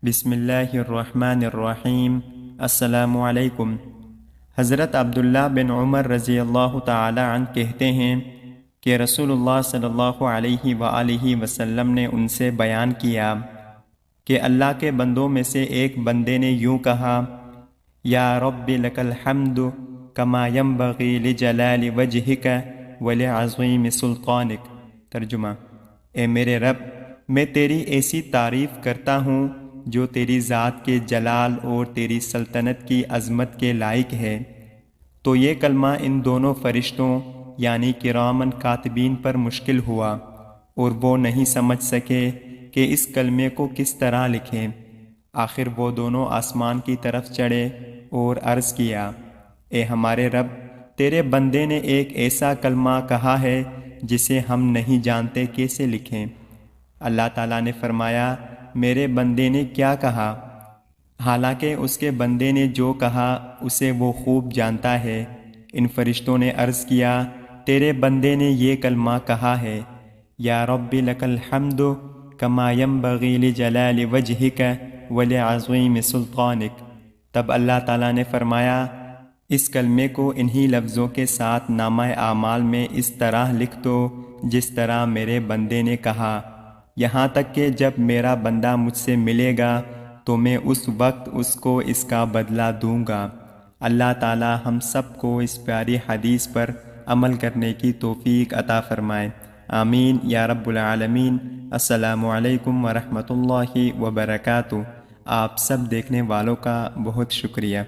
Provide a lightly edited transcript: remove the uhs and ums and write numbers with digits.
بسم اللہ الرحمن الرحیم۔ السلام علیکم۔ حضرت عبداللہ بن عمر رضی اللہ تعالی عنہ کہتے ہیں کہ رسول اللہ صلی اللہ علیہ وآلہ وسلم نے ان سے بیان کیا کہ اللہ کے بندوں میں سے ایک بندے نے یوں کہا، یا رب لک الحمد کما ینبغی لجلال وجہک ولعظیم سلطانک۔ ترجمہ: اے میرے رب، میں تیری ایسی تعریف کرتا ہوں جو تیری ذات کے جلال اور تیری سلطنت کی عظمت کے لائق ہے۔ تو یہ کلمہ ان دونوں فرشتوں یعنی کرامن کاتبین پر مشکل ہوا اور وہ نہیں سمجھ سکے کہ اس کلمے کو کس طرح لکھیں۔ آخر وہ دونوں آسمان کی طرف چڑھے اور عرض کیا، اے ہمارے رب، تیرے بندے نے ایک ایسا کلمہ کہا ہے جسے ہم نہیں جانتے کیسے لکھیں۔ اللہ تعالیٰ نے فرمایا، میرے بندے نے کیا کہا؟ حالانکہ اس کے بندے نے جو کہا اسے وہ خوب جانتا ہے۔ ان فرشتوں نے عرض کیا، تیرے بندے نے یہ کلمہ کہا ہے، یا رب لک الحمد کما ینبغی لجلال وجہک ولعظیم سلطانک۔ تب اللہ تعالیٰ نے فرمایا، اس کلمے کو انہی لفظوں کے ساتھ نامہ اعمال میں اس طرح لکھ دو جس طرح میرے بندے نے کہا، یہاں تک کہ جب میرا بندہ مجھ سے ملے گا تو میں اس وقت اس کو اس کا بدلہ دوں گا۔ اللہ تعالی ہم سب کو اس پیاری حدیث پر عمل کرنے کی توفیق عطا فرمائے، آمین یا رب العالمین۔ السلام علیکم ورحمۃ اللہ وبرکاتہ۔ آپ سب دیکھنے والوں کا بہت شکریہ۔